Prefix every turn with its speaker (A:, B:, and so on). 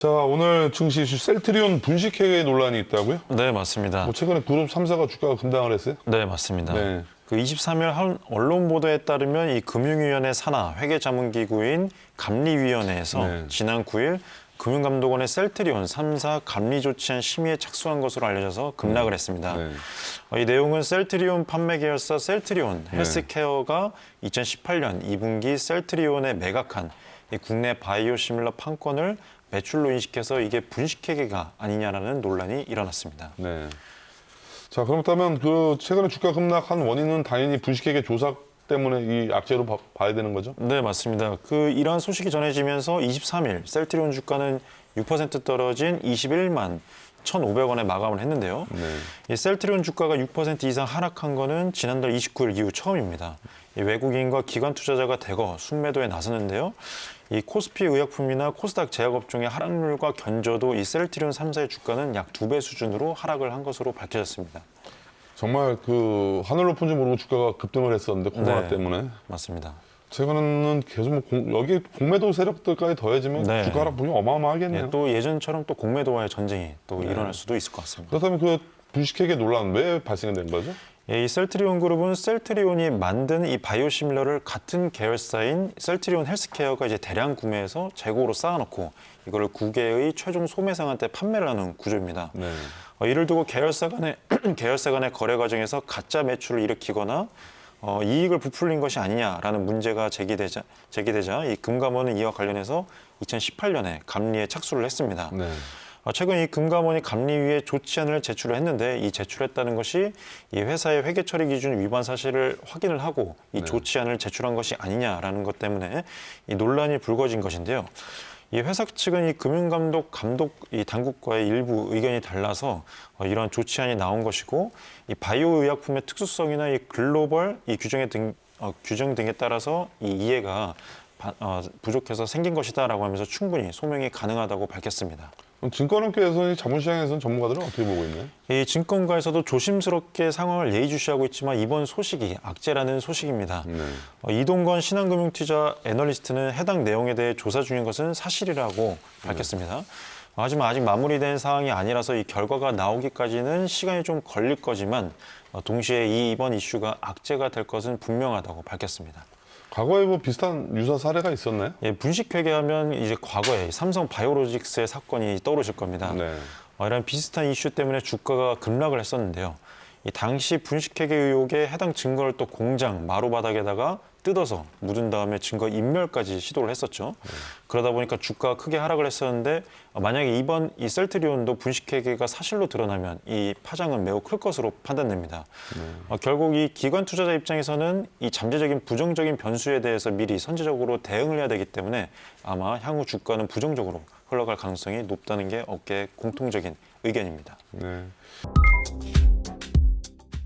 A: 자, 오늘 증시 이슈 셀트리온 분식회계 논란이 있다고요?
B: 네, 맞습니다.
A: 뭐 최근에 그룹 3사가 주가가 급등을 했어요?
B: 네, 맞습니다.
A: 네.
B: 그 23일 한 언론 보도에 따르면 이 금융위원회 산하 회계자문기구인 감리위원회에서
A: 네.
B: 지난 9일 금융감독원의 셀트리온 3사 감리 조치안 심의에 착수한 것으로 알려져서 급락을 했습니다.
A: 네.
B: 이 내용은 셀트리온 판매 계열사 셀트리온 헬스케어가 2018년 2분기 셀트리온에 매각한 이 국내 바이오 시밀러 판권을 매출로 인식해서 이게 분식회계가 아니냐라는 논란이 일어났습니다.
A: 네. 자, 그렇다면 그 최근에 주가 급락한 원인은 당연히 분식회계 조사 때문에 이 악재로 봐야 되는 거죠?
B: 네, 맞습니다. 이러한 소식이 전해지면서 23일 셀트리온 주가는 6% 떨어진 21만 1,500원에 마감을 했는데요.
A: 네.
B: 이 셀트리온 주가가 6% 이상 하락한 거는 지난달 29일 이후 처음입니다. 이 외국인과 기관 투자자가 대거 순매도에 나서는데요. 이 코스피 의약품이나 코스닥 제약업종의 하락률과 견저도 이 셀트리온 3사의 주가는 약 2배 수준으로 하락을 한 것으로 밝혀졌습니다.
A: 정말 그 하늘 높은 줄 모르고 주가가 급등을 했었는데 코로나
B: 네.
A: 때문에
B: 맞습니다.
A: 최근에는 계속 여기 공매도 세력들까지 더해지면
B: 네.
A: 주가 하락폭이 어마어마하겠네요.
B: 또 예전처럼 또 공매도와의 전쟁이 또 일어날 수도 있을 것 같습니다.
A: 그렇다면 그 분식회계 논란 왜 발생된 거죠?
B: 이 셀트리온 그룹은 셀트리온이 만든 이 바이오시밀러를 같은 계열사인 셀트리온 헬스케어가 이제 대량 구매해서 재고로 쌓아놓고 이거를 국외의 최종 소매상한테 판매를 하는 구조입니다.
A: 네.
B: 이를 두고 계열사 간의 거래 과정에서 가짜 매출을 일으키거나 이익을 부풀린 것이 아니냐라는 문제가 제기되자 이 금감원은 이와 관련해서 2018년에 감리에 착수를 했습니다.
A: 네.
B: 최근 이 금감원이 감리위에 조치안을 제출을 했는데 이 제출했다는 것이 이 회사의 회계 처리 기준 위반 사실을 확인을 하고 이 조치안을 제출한 것이 아니냐라는 것 때문에 이 논란이 불거진 것인데요. 이 회사 측은 이 금융감독 이 당국과의 일부 의견이 달라서 이러한 조치안이 나온 것이고 이 바이오 의약품의 특수성이나 이 글로벌 이 규정 등에 따라서 이 이해가 부족해서 생긴 것이다라고 하면서 충분히 소명이 가능하다고 밝혔습니다.
A: 그럼 증권업계에서는 자본시장에서는 전문가들은 어떻게 보고 있나요?
B: 이 증권가에서도 조심스럽게 상황을 예의주시하고 있지만 이번 소식이 악재라는 소식입니다. 이동건 신한금융투자 애널리스트는 해당 내용에 대해 조사 중인 것은 사실이라고 밝혔습니다. 하지만 아직 마무리된 사항이 아니라서 이 결과가 나오기까지는 시간이 좀 걸릴 거지만 동시에 이번 이슈가 악재가 될 것은 분명하다고 밝혔습니다.
A: 과거에 뭐 비슷한 유사 사례가 있었나요?
B: 예, 분식회계하면 이제 과거에 삼성 바이오로직스의 사건이 떠오르실 겁니다.
A: 네.
B: 이런 비슷한 이슈 때문에 주가가 급락을 했었는데요. 이 당시 분식회계 의혹에 해당 증거를 또 공장 마루 바닥에다가 뜯어서 묻은 다음에 증거 인멸까지 시도를 했었죠. 그러다 보니까 주가가 크게 하락을 했었는데 만약에 이번 이 셀트리온도 분식회계가 사실로 드러나면 이 파장은 매우 클 것으로 판단됩니다. 결국 이 기관 투자자 입장에서는 이 잠재적인 부정적인 변수에 대해서 미리 선제적으로 대응을 해야 되기 때문에 아마 향후 주가는 부정적으로 흘러갈 가능성이 높다는 게 업계의 공통적인 의견입니다.
A: 네.